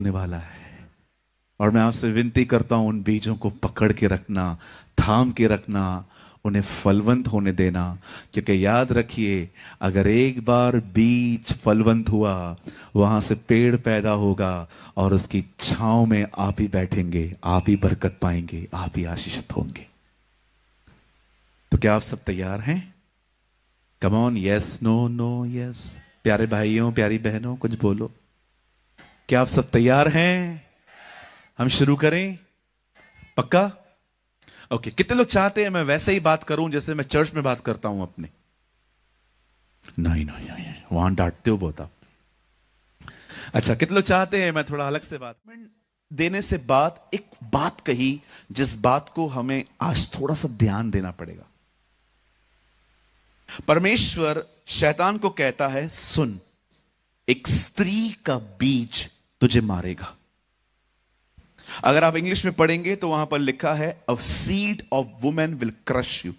होने वाला है। और मैं आपसे विनती करता हूं, उन बीजों को पकड़ के रखना, थाम के रखना, उन्हें फलवंत होने देना। क्योंकि याद रखिए, अगर एक बार बीज फलवंत हुआ, वहां से पेड़ पैदा होगा और उसकी छांव में आप ही बैठेंगे, आप ही बरकत पाएंगे, आप ही आशीषित होंगे। तो क्या आप सब तैयार हैं? Come on, yes, no, no, yes. प्यारे भाइयों, प्यारी बहनों, कुछ बोलो। क्या आप सब तैयार हैं? हम शुरू करें? पक्का? ओके। कितने लोग चाहते हैं मैं वैसे ही बात करूं जैसे मैं चर्च में बात करता हूं अपने? नहीं नहीं नहीं, वहां डांटते हो बहुत आप। अच्छा, कितने लोग चाहते हैं मैं थोड़ा अलग से बात देने से बात, एक बात कही जिस बात को हमें आज थोड़ा सा ध्यान देना पड़ेगा। परमेश्वर शैतान को कहता है, सुन, एक स्त्री का बीज तुझे मारेगा। अगर आप इंग्लिश में पढ़ेंगे तो वहां पर लिखा है, a seed of women will crush you.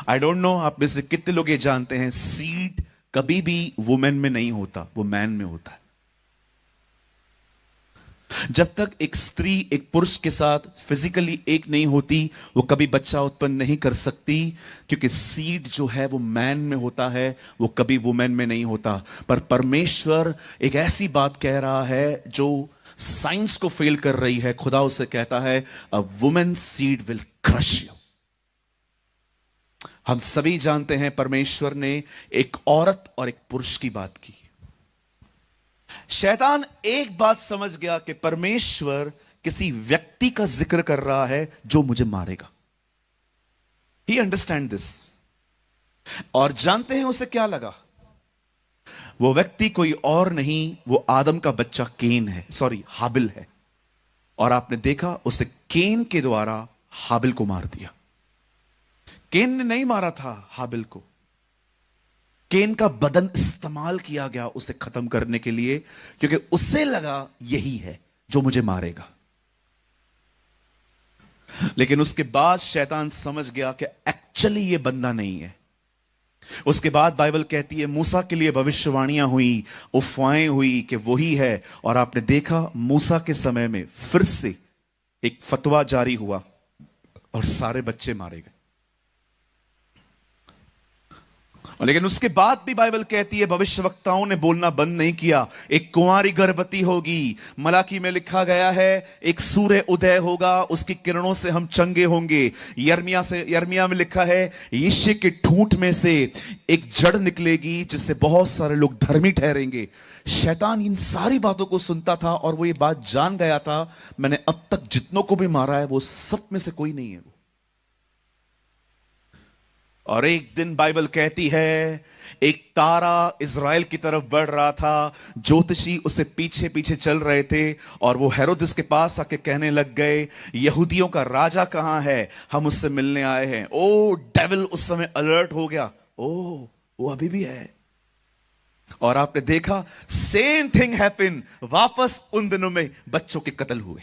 I don't know आप में से कितने लोग ये जानते हैं, सीड कभी भी वुमेन में नहीं होता, वो मैन में होता है। जब तक एक स्त्री एक पुरुष के साथ फिजिकली एक नहीं होती, वो कभी बच्चा उत्पन्न नहीं कर सकती, क्योंकि सीड जो है वो मैन में होता है, वो कभी वुमेन में नहीं होता। पर परमेश्वर एक ऐसी बात कह रहा है जो साइंस को फेल कर रही है। खुदा उसे कहता है, a women seed will crush you. हम सभी जानते हैं परमेश्वर ने एक औरत और एक पुरुष की बात की। शैतान एक बात समझ गया कि परमेश्वर किसी व्यक्ति का जिक्र कर रहा है जो मुझे मारेगा। ही अंडरस्टैंड दिस। और जानते हैं उसे क्या लगा? वो व्यक्ति कोई और नहीं, वो आदम का बच्चा केन है, सॉरी हाबिल है। और आपने देखा, उसे केन के द्वारा हाबिल को मार दिया। केन ने नहीं मारा था हाबिल को, केन का बदन इस्तेमाल किया गया उसे खत्म करने के लिए, क्योंकि उसे लगा यही है जो मुझे मारेगा। लेकिन उसके बाद शैतान समझ गया कि एक्चुअली ये बंदा नहीं है। उसके बाद बाइबल कहती है, मूसा के लिए भविष्यवाणियां हुई, अफवाहें हुई कि वही है। और आपने देखा, मूसा के समय में फिर से एक फतवा जारी हुआ और सारे बच्चे मारे गए। लेकिन उसके बाद भी बाइबल कहती है, भविष्यवक्ताओं ने बोलना बंद नहीं किया। एक कुंवारी गर्भवती होगी। मलाकी में लिखा गया है, एक सूर्य उदय होगा, उसकी किरणों से हम चंगे होंगे। यर्मिया में लिखा है, यिशै के ठूंठ में से एक जड़ निकलेगी जिससे बहुत सारे लोग धर्मी ठहरेंगे। शैतान इन सारी बातों को सुनता था और वो ये बात जान गया था, मैंने अब तक जितनों को भी मारा है वो सब में से कोई नहीं है वो। और एक दिन बाइबल कहती है, एक तारा इज़राइल की तरफ बढ़ रहा था। ज्योतिषी उसे पीछे पीछे चल रहे थे और वो हेरोदिस के पास आके कहने लग गए, यहूदियों का राजा कहां है, हम उससे मिलने आए हैं। ओ डेविल उस समय अलर्ट हो गया, ओ वो अभी भी है। और आपने देखा, सेम थिंग हैपन। वापस उन दिनों में बच्चों के कत्ल हुए।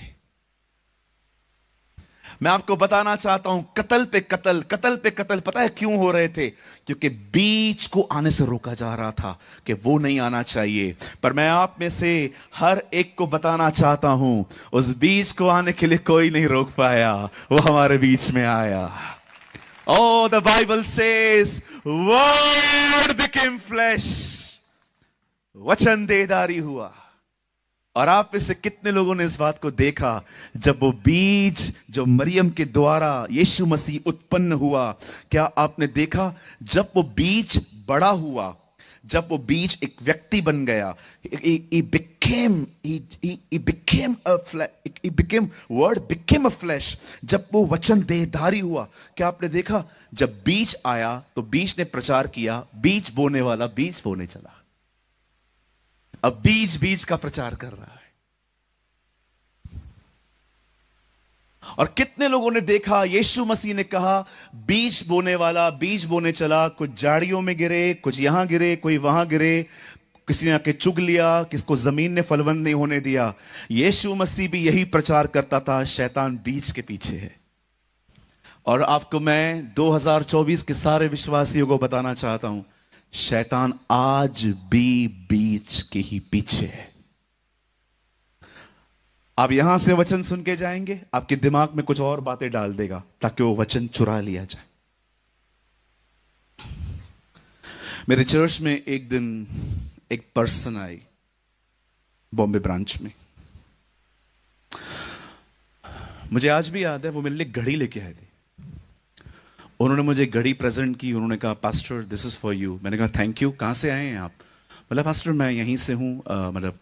मैं आपको बताना चाहता हूं, कत्ल पे कत्ल, कत्ल पे कत्ल। पता है क्यों हो रहे थे? क्योंकि बीज को आने से रोका जा रहा था कि वो नहीं आना चाहिए। पर मैं आप में से हर एक को बताना चाहता हूं, उस बीज को आने के लिए कोई नहीं रोक पाया, वो हमारे बीच में आया। Oh, the Bible says, Word became flesh. वचन देहधारी हुआ। और आप में से कितने लोगों ने इस बात को देखा, जब वो बीज जो मरियम के द्वारा यीशु मसीह उत्पन्न हुआ, क्या आपने देखा जब वो बीज बड़ा हुआ, जब वो बीज एक व्यक्ति बन गया, word became a flesh, जब वो वचन देहधारी हुआ, क्या आपने देखा जब बीज आया तो बीज ने प्रचार किया, बीज बोने वाला बीज बोने चला। अब बीज बीज का प्रचार कर रहा है। और कितने लोगों ने देखा, यीशु मसीह ने कहा, बीज बोने वाला बीज बोने चला, कुछ झाड़ियों में गिरे, कुछ यहां गिरे, कोई वहां गिरे, किसी ने आके चुग लिया, किसको जमीन ने फलवंत नहीं होने दिया। यीशु मसीह भी यही प्रचार करता था, शैतान बीज के पीछे है। और आपको मैं 2024 के सारे विश्वासियों को बताना चाहता हूं, शैतान आज भी बीच के ही पीछे है। आप यहां से वचन सुन के जाएंगे, आपके दिमाग में कुछ और बातें डाल देगा ताकि वो वचन चुरा लिया जाए। मेरे चर्च में एक दिन एक पर्सन आई, बॉम्बे ब्रांच में। मुझे आज भी याद है, वो मेरे लिए घड़ी लेके आए थे। उन्होंने मुझे घड़ी प्रेजेंट की। उन्होंने कहा, pastor this is for you. मैंने कहा थैंक यू। कहाँ से आए हैं आप? बोला, पास्टर मैं यहीं से हूँ। मतलब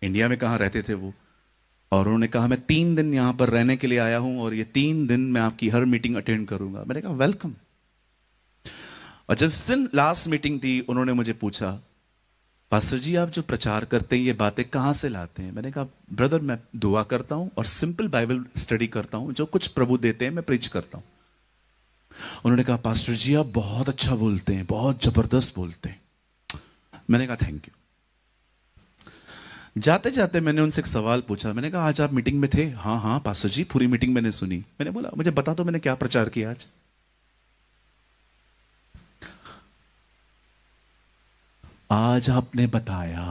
इंडिया में कहाँ रहते थे वो। और उन्होंने कहा, मैं 3 दिन यहाँ पर रहने के लिए आया हूँ और ये 3 दिन मैं आपकी हर मीटिंग अटेंड करूंगा। मैंने कहा वेलकम। और जब इस दिन लास्ट मीटिंग थी, उन्होंने मुझे पूछा, पास्टर जी आप जो प्रचार करते हैं ये बातें कहाँ से लाते हैं? मैंने कहा ब्रदर मैं दुआ करता हूँ और सिंपल बाइबल स्टडी करता हूँ, जो कुछ प्रभु देते हैं मैं प्रीच करता हूँ। उन्होंने कहा, पास्टर जी आप बहुत अच्छा बोलते हैं, बहुत जबरदस्त बोलते हैं। मैंने कहा थैंक यू। जाते जाते मैंने उनसे एक सवाल पूछा। मैंने कहा आज आप मीटिंग में थे? हाँ हाँ पास्टर जी पूरी मीटिंग मैंने सुनी। मैंने बोला मुझे बता दो मैंने क्या प्रचार किया आज। आज आपने बताया।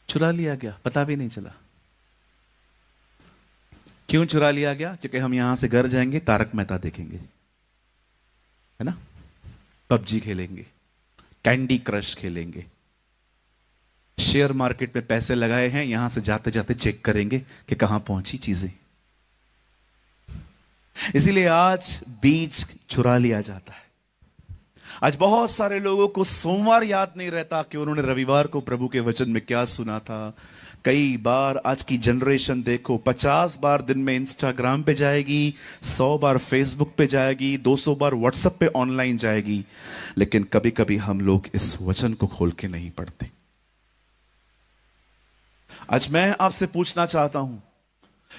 चुरा लिया गया, पता भी नहीं चला। क्यों चुरा लिया गया? क्योंकि हम यहां से घर जाएंगे, तारक मेहता देखेंगे, है ना, पबजी खेलेंगे, कैंडी क्रश खेलेंगे, शेयर मार्केट में पैसे लगाए हैं, यहां से जाते जाते चेक करेंगे कि कहां पहुंची चीजें। इसीलिए आज बीज चुरा लिया जाता है। आज बहुत सारे लोगों को सोमवार याद नहीं रहता कि उन्होंने रविवार को प्रभु के वचन में क्या सुना था। कई बार आज की जनरेशन देखो 50 बार दिन में इंस्टाग्राम पे जाएगी, 100 बार फेसबुक पे जाएगी, 200 बार व्हाट्सएप पे ऑनलाइन जाएगी, लेकिन कभी कभी हम लोग इस वचन को खोल के नहीं पढ़ते। आज मैं आपसे पूछना चाहता हूं,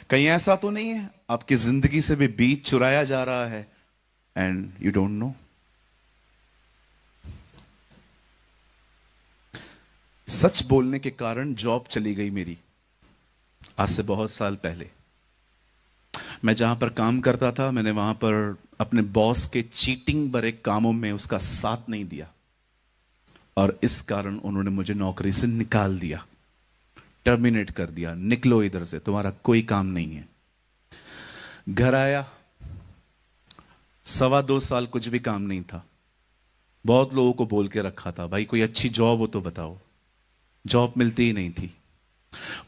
कहीं ऐसा तो नहीं है आपकी जिंदगी से भी बीज चुराया जा रहा है एंड यू डोंट नो? सच बोलने के कारण जॉब चली गई मेरी, आज से बहुत साल पहले। मैं जहां पर काम करता था, मैंने वहां पर अपने बॉस के चीटिंग भरे कामों में उसका साथ नहीं दिया और इस कारण उन्होंने मुझे नौकरी से निकाल दिया, टर्मिनेट कर दिया। निकलो इधर से, तुम्हारा कोई काम नहीं है। घर आया, 2.25 साल कुछ भी काम नहीं था। बहुत लोगों को बोल के रखा था भाई कोई अच्छी जॉब हो तो बताओ, जॉब मिलती ही नहीं थी।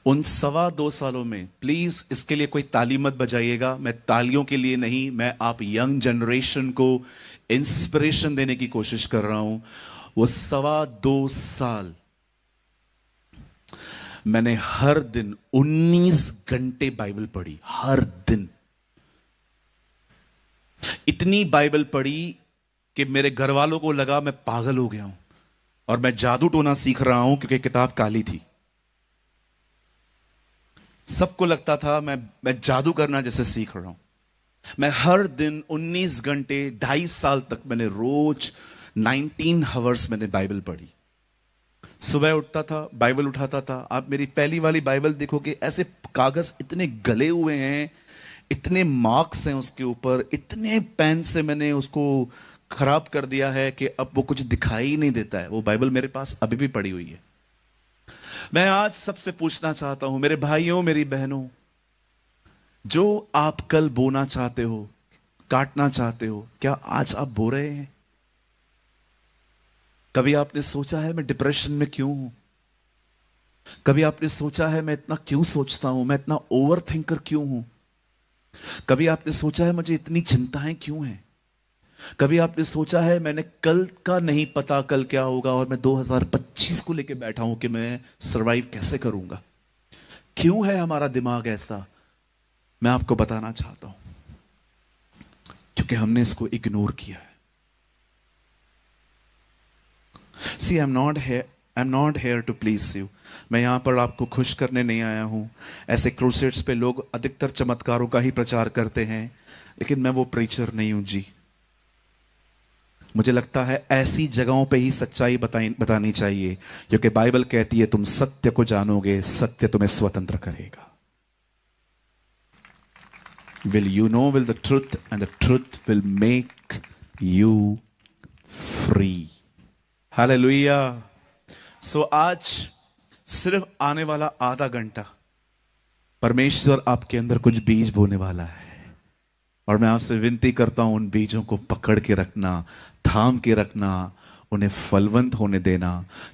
उन 2.25 सालों में, प्लीज इसके लिए कोई ताली मत बजाइएगा, मैं तालियों के लिए नहीं, मैं आप यंग जनरेशन को इंस्पिरेशन देने की कोशिश कर रहा हूं। वो 2.25 साल मैंने हर दिन 19 घंटे बाइबल पढ़ी, हर दिन। इतनी बाइबल पढ़ी कि मेरे घर वालों को लगा मैं पागल हो गया हूं और मैं जादू टोना सीख रहा हूं, क्योंकि किताब काली थी। सबको लगता था मैं जादू करना जैसे सीख रहा हूं। मैं हर दिन 19 घंटे, 2.5 साल तक मैंने रोज 19 आवर्स मैंने बाइबल पढ़ी। सुबह उठता था, बाइबल उठाता था। आप मेरी पहली वाली बाइबल देखोगे, ऐसे कागज इतने गले हुए हैं, इतने मार्क्स हैं उसके ऊपर, इतने पेन से मैंने उसको खराब कर दिया है कि अब वो कुछ दिखाई ही नहीं देता है। वो बाइबल मेरे पास अभी भी पड़ी हुई है। मैं आज सबसे पूछना चाहता हूं, मेरे भाइयों मेरी बहनों, जो आप कल बोना चाहते हो, काटना चाहते हो, क्या आज आप बो रहे हैं? कभी आपने सोचा है मैं डिप्रेशन में क्यों हूं? कभी आपने सोचा है मैं इतना क्यों सोचता हूं, मैं इतना ओवर थिंकर क्यों हूं? कभी आपने सोचा है मुझे इतनी चिंताएं क्यों हैं? कभी आपने सोचा है मैंने कल का नहीं पता कल क्या होगा और मैं 2025 को लेके बैठा हूं कि मैं सरवाइव कैसे करूंगा? क्यों है हमारा दिमाग ऐसा? मैं आपको बताना चाहता हूं, क्योंकि हमने इसको इग्नोर किया है। See, I'm not here to please you. मैं यहां पर आपको खुश करने नहीं आया हूं। ऐसे क्रूसेड्स पे लोग अधिकतर चमत्कारों का ही प्रचार करते हैं, लेकिन मैं वो प्रीचर नहीं हूं जी। मुझे लगता है ऐसी जगहों पे ही सच्चाई बतानी चाहिए, क्योंकि बाइबल कहती है तुम सत्य को जानोगे, सत्य तुम्हें स्वतंत्र करेगा। will the truth, and the truth will make you free. Hallelujah. So आज सिर्फ आने वाला आधा घंटा परमेश्वर आपके अंदर कुछ बीज बोने वाला है, और मैं आपसे विनती करता हूं उन बीजों को पकड़ के रखना, थाम के रखना, उन्हें फलवंत होने देना।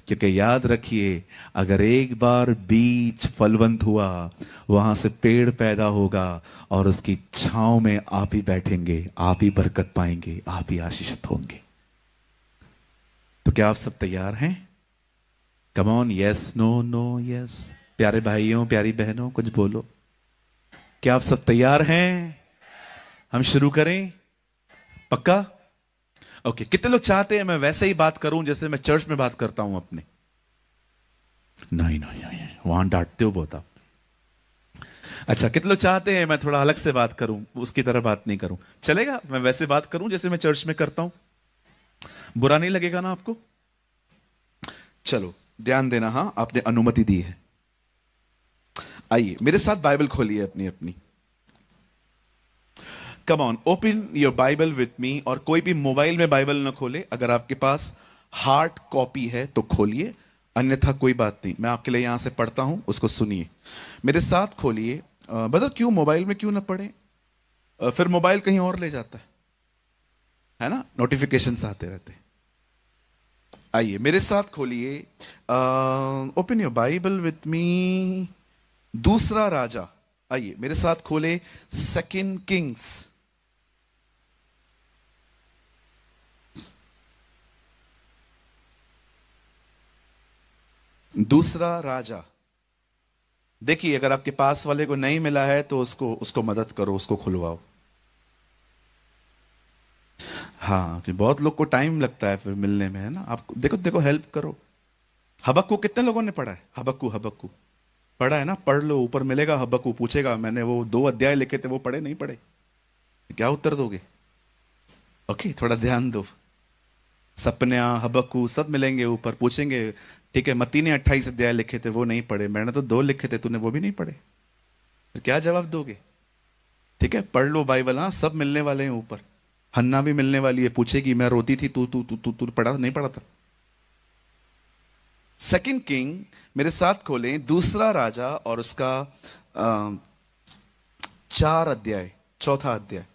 क्योंकि याद रखिए, अगर एक बार बीज फलवंत हुआ, वहां से पेड़ पैदा होगा और उसकी छांव में आप ही बैठेंगे, आप ही बरकत पाएंगे, आप ही आशीषित होंगे। तो क्या आप सब तैयार हैं? Come on, yes, no, no, yes. प्यारे भाइयों, प्यारी बहनों, कुछ बोलो। क्या आप सब तैयार हैं? हम शुरू करें? पक्का? ओके। कितने लोग चाहते हैं मैं वैसे ही बात करूं जैसे मैं चर्च में बात करता हूं अपने? नहीं नहीं नहीं, वहां डांटते हो बहुत आप। अच्छा, कितने लोग चाहते हैं मैं थोड़ा अलग से बात करूं, उसकी तरह बात नहीं करूं? चलेगा मैं वैसे बात करूं जैसे मैं चर्च में करता हूं? बुरा नहीं लगेगा ना आपको? चलो ध्यान देना। हां, आपने अनुमति दी है। आइए मेरे साथ बाइबल खोलिए अपनी अपनी। Come on, open your Bible with me. और कोई भी मोबाइल में बाइबल ना खोले, अगर आपके पास हार्ड कॉपी है तो खोलिए, अन्यथा कोई बात नहीं, मैं आपके लिए यहां से पढ़ता हूं, उसको सुनिए। मेरे साथ खोलिए। बदल क्यों मोबाइल में क्यों ना पढ़े? फिर मोबाइल कहीं और ले जाता है ना, नोटिफिकेशंस आते रहते हैं। आइए मेरे साथ खोलिए, open your Bible with me, दूसरा राजा। आइए मेरे साथ खोले सेकंड किंग्स। दूसरा राजा। देखिए, अगर आपके पास वाले को नहीं मिला है तो उसको मदद करो, उसको खुलवाओ। हाँ, कि बहुत लोग को टाइम लगता है फिर मिलने में, है ना। आप देखो देखो, हेल्प करो। हबक्कू कितने लोगों ने पढ़ा है? हबक्कू हबक्कू पढ़ा है ना? पढ़ लो, ऊपर मिलेगा हबक्कू। पूछेगा मैंने वो 2 अध्याय लिखे थे, वो पढ़े नहीं पढ़े? क्या उत्तर दोगे? ओके, थोड़ा ध्यान दो। सपन्या, हबक्कू सब मिलेंगे ऊपर, पूछेंगे ठीक है, मत्ती ने 28 अध्याय लिखे थे, वो नहीं पढ़े, मैंने तो 2 लिखे थे, तूने वो भी नहीं पढ़े, फिर क्या जवाब दोगे? ठीक है, पढ़ लो बाइबल। हाँ, सब मिलने वाले हैं ऊपर। हन्ना भी मिलने वाली है, पूछेगी मैं रोती थी, तू तू तू तू तू पढ़ा नहीं पढ़ा था? सेकंड किंग मेरे साथ खोलें, दूसरा राजा, और उसका 4 अध्याय, चौथा अध्याय।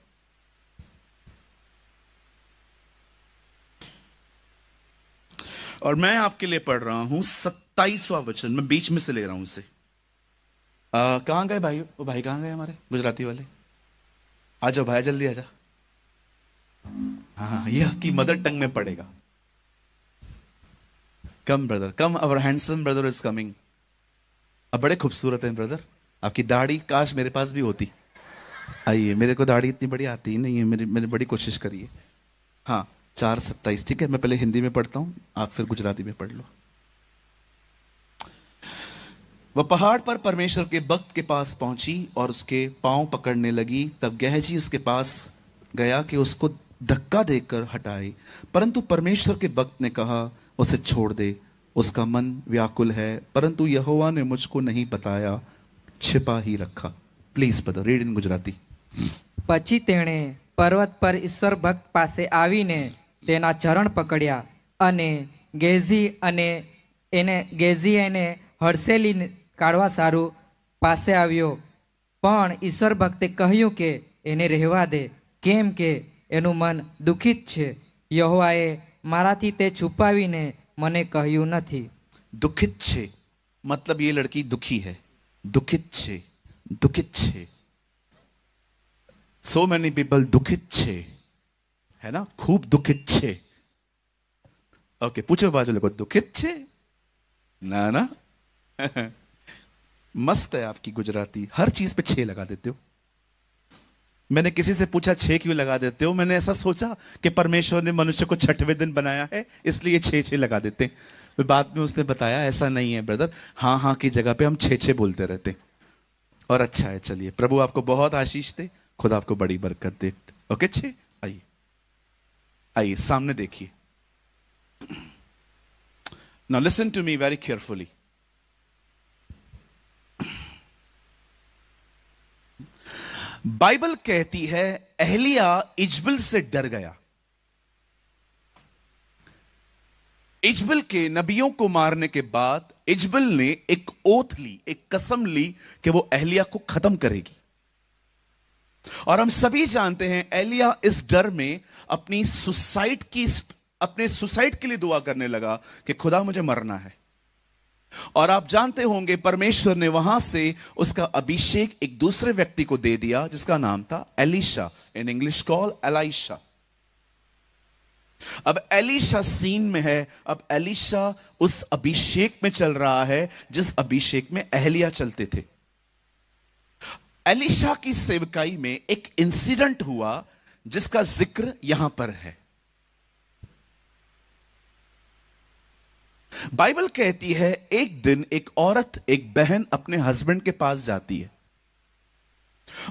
और मैं आपके लिए पढ़ रहा हूं 27वां वचन, मैं बीच में से ले रहा हूं इसे। कहां गए भाई? वो भाई कहां गए हमारे गुजराती वाले? आ जाओ भाई, जल्दी आ जा। हाँ, यह की मदर टंग में पढ़ेगा। Come brother, come, our handsome brother is coming. अब बड़े खूबसूरत हैं ब्रदर, आपकी दाढ़ी काश मेरे पास भी होती। आइए, मेरे को दाढ़ी इतनी बड़ी आती ही नहीं है, मेरी बड़ी कोशिश करिए। हाँ, 4:27, ठीक है। मैं पहले हिंदी में पढ़ता हूं, आप फिर गुजराती में पढ़ लो। वह पहाड़ पर परमेश्वर के भक्त के पास पहुंची और उसके पांव पकड़ने लगी। तब गेहजी उसके पास गया कि उसको धक्का देकर हटाए, परंतु परमेश्वर के भक्त ने कहा, उसे छोड़ दे, उसका मन व्याकुल है, परंतु यहोवा ने मुझको नहीं बताया, छिपा ही रखा। Please brother, read in Gujarati. પછી તેણે પર્વત પર ઈશ્વર ભક્ત પાસે આવીને તેના ચરણ પકડ્યા અને ગેઝી એને હડસેલી કાઢવા સારું પાસે આવ્યો. પણ ઈશ્વર ભક્તે કહ્યું કે એને રહેવા દે, કેમ કે એનું મન દુઃખિત છે. યહોવાએ મારાથી તે છુપાવીને મને કહ્યું નથી. दुखित छे मतलब ये लड़की दुखी है। दुखित छे, दुखित छे। सो मेनी पीपल दुखित छे, है ना, खूब दुखित छे। ओके, पूछो बाजू लोगों, दुखित छे ना ना। मस्त है आपकी गुजराती, हर चीज पे 6 लगा देते हो। मैंने किसी से पूछा 6 क्यों लगा देते हो, मैंने ऐसा सोचा कि परमेश्वर ने मनुष्य को 6वें दिन बनाया है, इसलिए 6 लगा देते हैं। फिर बाद में उसने बताया ऐसा नहीं है ब्रदर, हाँ हाँ की जगह पे हम 6 बोलते रहते हैं। और अच्छा है, चलिए, प्रभु आपको बहुत आशीष दे, खुदा आपको बड़ी बरकत दे। ओके, 6। आइए आइए, सामने देखिए। Now listen to me very carefully. Bible कहती है एलिया इजबल से डर गया। इजबल के नबियों को मारने के बाद इजबल ने एक ओथ ली, एक कसम ली कि वो एलिया को खत्म करेगी। और हम सभी जानते हैं एलिया इस डर में अपने सुसाइड के लिए दुआ करने लगा कि खुदा मुझे मरना है। और आप जानते होंगे परमेश्वर ने वहां से उसका अभिषेक एक दूसरे व्यक्ति को दे दिया जिसका नाम था Elisha, in English call Elisha. अब एलीशा सीन में है। अब एलीशा उस अभिषेक में चल रहा है जिस अभिषेक में एलिया चलते थे। एलीशा की सेवकाई में एक इंसिडेंट हुआ जिसका जिक्र यहां पर है। बाइबल कहती है एक दिन एक औरत, एक बहन अपने हस्बैंड के पास जाती है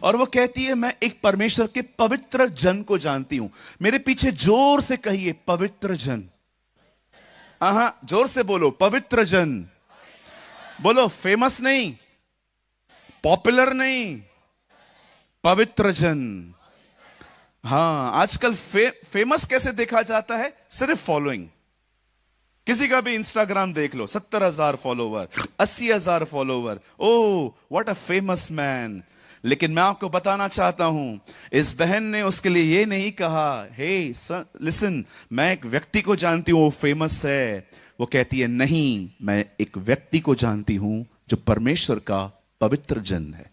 और वो कहती है मैं एक परमेश्वर के पवित्र जन को जानती हूं। मेरे पीछे जोर से कहिए पवित्र जन। जोर से बोलो पवित्र जन। बोलो फेमस नहीं, पॉपुलर नहीं, पवित्र जन। हां, आजकल फेमस कैसे देखा जाता है? सिर्फ फॉलोइंग। किसी का भी इंस्टाग्राम देख लो, 70,000 follower, 80,000 follower. Oh what a famous man. लेकिन मैं आपको बताना चाहता हूं, इस बहन ने उसके लिए यह नहीं कहा हे लिसन मैं एक व्यक्ति को जानती हूं वो फेमस है। वो कहती है नहीं, मैं एक व्यक्ति को जानती हूं जो परमेश्वर का पवित्र जन है।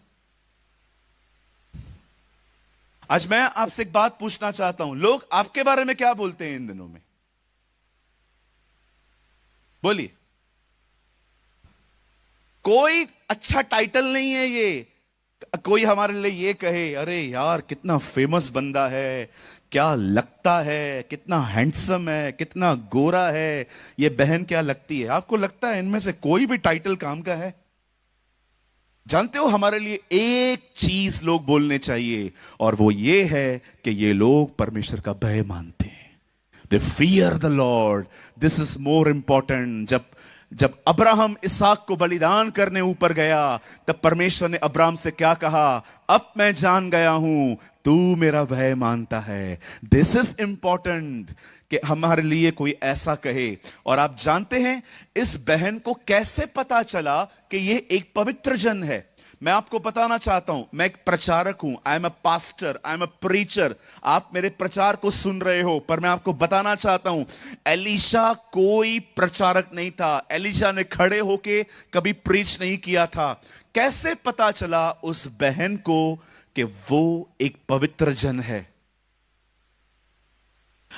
आज मैं आपसे एक बात पूछना चाहता हूं, लोग आपके बारे में क्या बोलते हैं इन दिनों में? बोलिए। कोई अच्छा टाइटल नहीं है ये। कोई हमारे लिए ये कहे अरे यार कितना फेमस बंदा है, क्या लगता है, कितना हैंडसम है, कितना गोरा है। ये बहन क्या लगती है? आपको लगता है इनमें से कोई भी टाइटल काम का है? जानते हो हमारे लिए एक चीज लोग बोलने चाहिए और वो ये है कि ये लोग परमेश्वर का भय मानते हैं। दे fear the Lord. This is more important. जब अब्राहम इसहाक को बलिदान करने ऊपर गया तब परमेश्वर ने अब्राहम से क्या कहा? अब मैं जान गया हूं तू मेरा भय मानता है। दिस इज इंपॉर्टेंट कि हमारे लिए कोई ऐसा कहे। और आप जानते हैं इस बहन को कैसे पता चला कि यह एक पवित्र जन है? मैं आपको बताना चाहता हूं, मैं एक प्रचारक हूं। I am a pastor, I am a preacher. आप मेरे प्रचार को सुन रहे हो, पर मैं आपको बताना चाहता हूं एलीशा कोई प्रचारक नहीं था। एलीशा ने खड़े होके कभी प्रीच नहीं किया था। कैसे पता चला उस बहन को कि वो एक पवित्र जन है?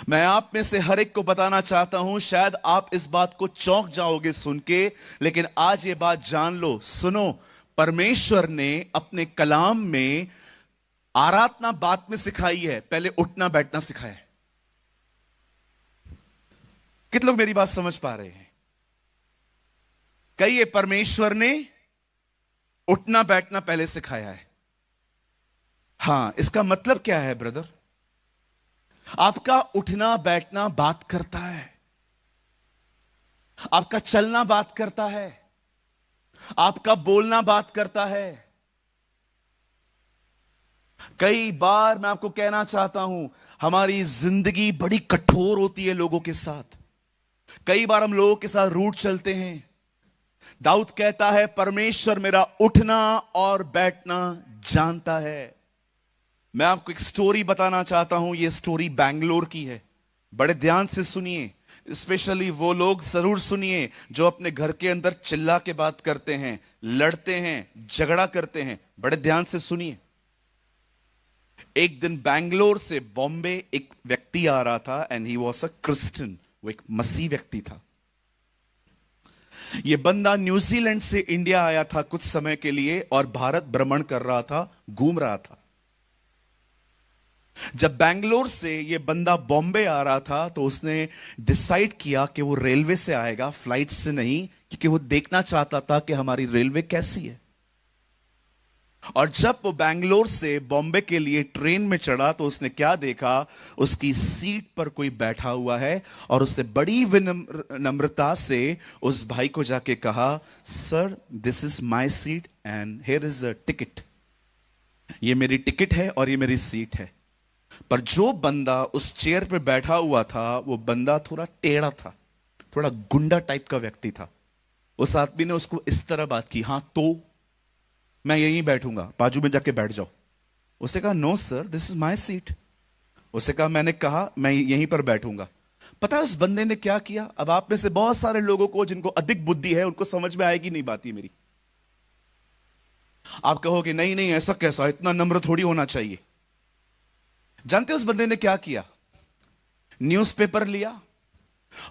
मैं आप में से हर एक को बताना चाहता हूं, शायद आप इस बात को चौंक जाओगे सुन के, लेकिन आज ये बात जान लो। सुनो, परमेश्वर ने अपने कलाम में आराधना बात में सिखाई है, पहले उठना बैठना सिखाया है। कितने लोग मेरी बात समझ पा रहे हैं? कहिए परमेश्वर ने उठना बैठना पहले सिखाया है। हां, इसका मतलब क्या है ब्रदर? आपका उठना बैठना बात करता है, आपका चलना बात करता है, आपका बोलना बात करता है। कई बार मैं आपको कहना चाहता हूं हमारी जिंदगी बड़ी कठोर होती है लोगों के साथ। कई बार हम लोगों के साथ रूट चलते हैं। दाऊद कहता है परमेश्वर मेरा उठना और बैठना जानता है। मैं आपको एक स्टोरी बताना चाहता हूं। यह स्टोरी बैंगलोर की है। बड़े ध्यान से सुनिए, स्पेशली वो लोग जरूर सुनिए जो अपने घर के अंदर चिल्ला के बात करते हैं, लड़ते हैं, झगड़ा करते हैं। बड़े ध्यान से सुनिए। एक दिन बैंगलोर से बॉम्बे एक व्यक्ति आ रहा था and he was a Christian. वो एक मसीह व्यक्ति था। यह बंदा न्यूजीलैंड से इंडिया आया था कुछ समय के लिए और भारत भ्रमण कर रहा था, घूम रहा था। जब बैंगलोर से यह बंदा बॉम्बे आ रहा था तो उसने डिसाइड किया कि वो रेलवे से आएगा, फ्लाइट से नहीं, क्योंकि वो देखना चाहता था कि हमारी रेलवे कैसी है। और जब वो बैंगलोर से बॉम्बे के लिए ट्रेन में चढ़ा तो उसने क्या देखा? उसकी सीट पर कोई बैठा हुआ है और उससे बड़ी विनम्रता से उस भाई को जाके कहा, sir this is my seat and here is a ticket. ये मेरी टिकट है और ये मेरी सीट है। पर जो बंदा उस चेयर पे बैठा हुआ था वो बंदा थोड़ा टेढ़ा था, थोड़ा गुंडा टाइप का व्यक्ति था। उस आदमी ने उसको इस तरह बात की, हाँ तो मैं यहीं बैठूंगा, बाजू में जाके बैठ जाओ। उसे कहा no sir, this is my seat. उसे कहा मैंने कहा मैं यहीं पर बैठूंगा। पता है उस बंदे ने क्या किया? अब आप में से बहुत सारे लोगों को जिनको अधिक बुद्धि है उनको समझ में आएगी नहीं बात ये मेरी। आप कहोगे नहीं नहीं ऐसा कैसा, इतना नम्र थोड़ी होना चाहिए। जानते उस बंदे ने क्या किया? न्यूज़पेपर लिया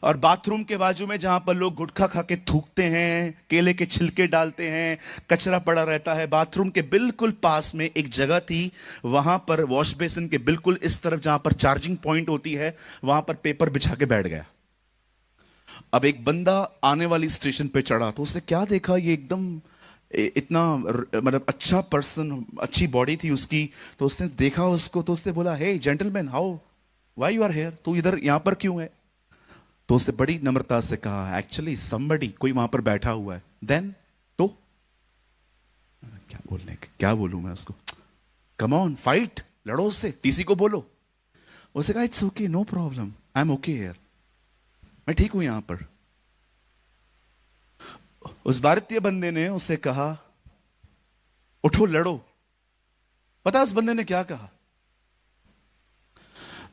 और बाथरूम के बाजू में जहां पर लोग गुटखा खा के थूकते हैं, केले के छिलके डालते हैं, कचरा पड़ा रहता है, बाथरूम के बिल्कुल पास में एक जगह थी। वहां पर वॉश बेसिन के बिल्कुल इस तरफ जहां पर चार्जिंग पॉइंट होती है वहां पर पेपर बिछा के बैठ गया। अब एक बंदा आने वाली स्टेशन पे चढ़ा तो उसने क्या देखा, ये एकदम इतना मतलब अच्छा पर्सन, अच्छी बॉडी थी उसकी। तो उसने देखा उसको तो उसने बोला hey gentleman, how why you are here, तू इधर यहां पर क्यों है? तो उसने बड़ी नम्रता से कहा एक्चुअली समबडी, कोई वहां पर बैठा हुआ है। देन तो क्या बोलूं मैं उसको? कम ऑन फाइट, लड़ो उससे, टीसी को बोलो। उसने कहा it's okay, no problem, I am okay here, मैं ठीक हूं यहां पर। उस भारतीय बंदे ने उससे कहा उठो लड़ो। पता है उस बंदे ने क्या कहा?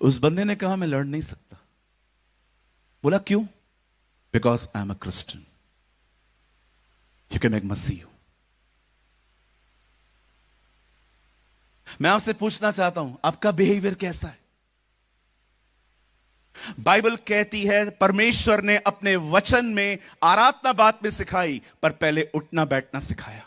उस बंदे ने कहा मैं लड़ नहीं सकता। बोला क्यों? Because I am a Christian, क्योंकि मैं एक मसीह हूं। मैं आपसे पूछना चाहता हूं आपका बिहेवियर कैसा है? बाइबल कहती है परमेश्वर ने अपने वचन में आराधना बात में सिखाई, पर पहले उठना बैठना सिखाया।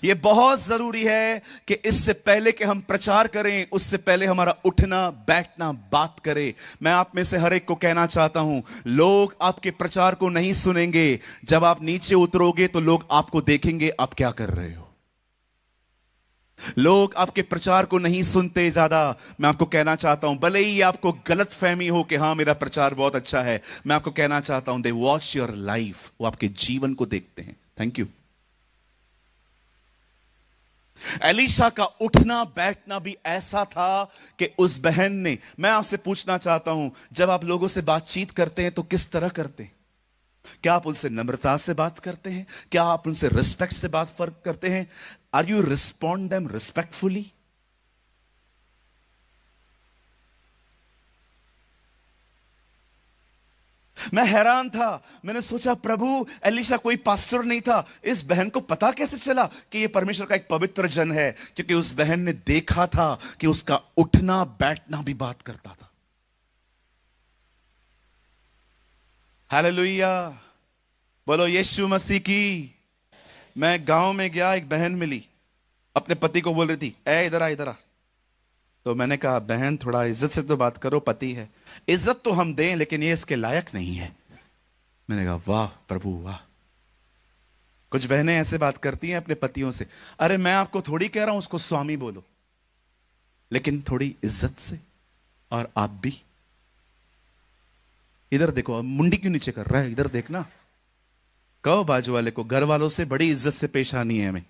यह बहुत जरूरी है कि इससे पहले कि हम प्रचार करें उससे पहले हमारा उठना बैठना बात करें। मैं आप में से हर एक को कहना चाहता हूं, लोग आपके प्रचार को नहीं सुनेंगे। जब आप नीचे उतरोगे तो लोग आपको देखेंगे आप क्या कर रहे हो। लोग आपके प्रचार को नहीं सुनते ज्यादा। मैं आपको कहना चाहता हूं, भले ही आपको गलत फहमी हो कि हाँ मेरा प्रचार बहुत अच्छा है, मैं आपको कहना चाहता हूं दे वॉच योर लाइफ, वो आपके जीवन को देखते हैं। Thank you. एलीशा का उठना बैठना भी ऐसा था कि उस बहन ने, मैं आपसे पूछना चाहता हूं जब आप लोगों से बातचीत करते हैं तो किस तरह करते हैं? क्या आप उनसे नम्रता से बात करते हैं? क्या आप उनसे रिस्पेक्ट से बात फर्क करते हैं? Are you respond them respectfully? मैं हैरान था, मैंने सोचा प्रभु एलीशा कोई पास्टर नहीं था, इस बहन को पता कैसे चला कि यह परमेश्वर का एक पवित्र जन है? क्योंकि उस बहन ने देखा था कि उसका उठना बैठना भी बात करता था। हालेलुया, बोलो यीशु मसीह की। मैं गांव में गया, एक बहन मिली, अपने पति को बोल रही थी ए इधर आ इधर आ। तो मैंने कहा बहन थोड़ा इज्जत से तो बात करो, पति है। इज्जत तो हम दें लेकिन ये इसके लायक नहीं है। मैंने कहा वाह प्रभु वाह। कुछ बहनें ऐसे बात करती हैं अपने पतियों से, अरे मैं आपको थोड़ी कह रहा हूं उसको स्वामी बोलो, लेकिन थोड़ी इज्जत से। और आप भी इधर देखो, मुंडी क्यों नीचे कर रहा है, इधर देखना। कहो बाजू वाले को, घर वालों से बड़ी इज्जत से पेश आनी है हमें।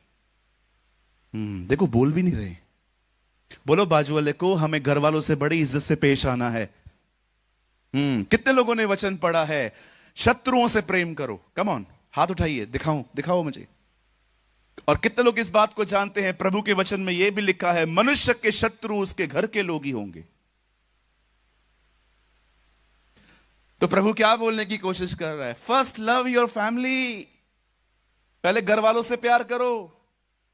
देखो बोल भी नहीं रहे। बोलो बाजू वाले को, हमें घर वालों से बड़ी इज्जत से पेश आना है। कितने लोगों ने वचन पढ़ा है शत्रुओं से प्रेम करो? कम ऑन, हाथ उठाइए, दिखाओ मुझे। और कितने लोग इस बात को जानते हैं? प्रभु के वचन में यह भी लिखा है मनुष्य के शत्रु उसके घर के लोग ही होंगे। तो प्रभु क्या बोलने की कोशिश कर रहा है? First love your family. पहले घर वालों से प्यार करो।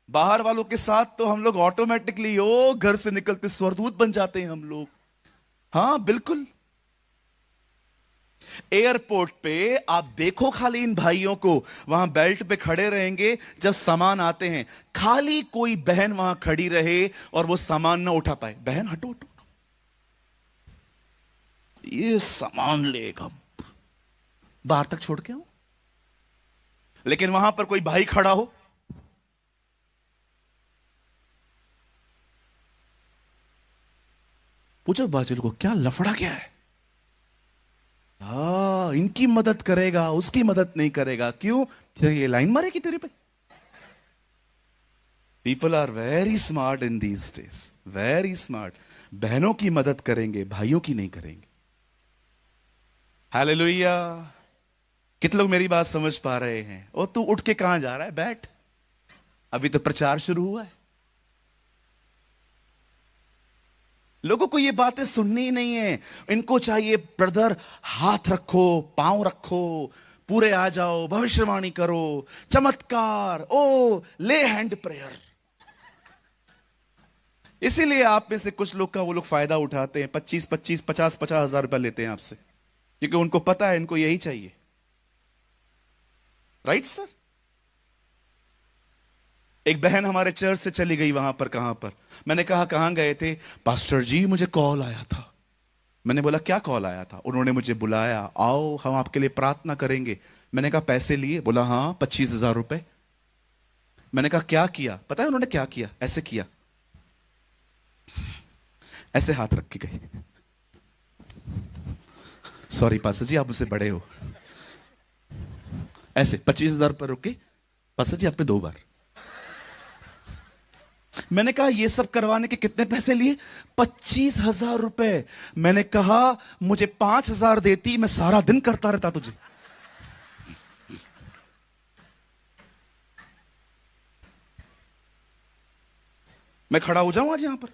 बाहर वालों के साथ तो हम लोग ऑटोमेटिकली घर से निकलते स्वर्गदूत बन जाते हैं हम लोग। हाँ बिल्कुल। एयरपोर्ट पे आप देखो खाली इन भाइयों को, वहां बेल्ट पे खड़े रहेंगे, जब सामान आते हैं खाली कोई बहन वहां खड़ी रहे और वो सामान ना उठा पाए, बहन हटो हटो, ये सामान लेगा, बाहर तक छोड़ के आओ। लेकिन वहां पर कोई भाई खड़ा हो, पूछो बाजू को क्या लफड़ा क्या है? इनकी मदद करेगा उसकी मदद नहीं करेगा, क्यों? ये लाइन मारेगी तेरे पे। People are very smart in these days, very smart. बहनों की मदद करेंगे, भाइयों की नहीं करेंगे। हालेलुया। कितने लोग मेरी बात समझ पा रहे हैं? ओ तू उठ के कहां जा रहा है? बैठ, अभी तो प्रचार शुरू हुआ है। लोगों को ये बातें सुननी ही नहीं है। इनको चाहिए ब्रदर हाथ रखो, पांव रखो, पूरे आ जाओ, भविष्यवाणी करो, चमत्कार, ओ ले हैंड प्रेयर। इसीलिए आप में से कुछ लोग का वो लोग फायदा उठाते हैं, 25-25, 50-50 हजार रुपया लेते हैं आपसे, क्योंकि उनको पता है इनको यही चाहिए। Right sir? एक बहन हमारे चर्च से चली गई वहां पर, कहां पर? मैंने कहा कहां गए थे? पास्टर जी मुझे कॉल आया था। मैंने बोला क्या कॉल आया था? उन्होंने मुझे बुलाया, आओ हम आपके लिए प्रार्थना करेंगे। मैंने कहा पैसे लिए? बोला हाँ 25,000 रुपए। मैंने कहा क्या किया? पता है उन्होंने क्या किया? ऐसे किया, ऐसे हाथ रख के गए। सॉरी पास्टर जी आप मुझसे बड़े हो। ऐसे 25,000 पर रुके, पास्टर जी आप पे 2 बार। मैंने कहा ये सब करवाने के कितने पैसे लिए? 25,000 रुपए। मैंने कहा मुझे 5,000 देती, मैं सारा दिन करता रहता तुझे। मैं खड़ा हो जाऊं आज यहां पर?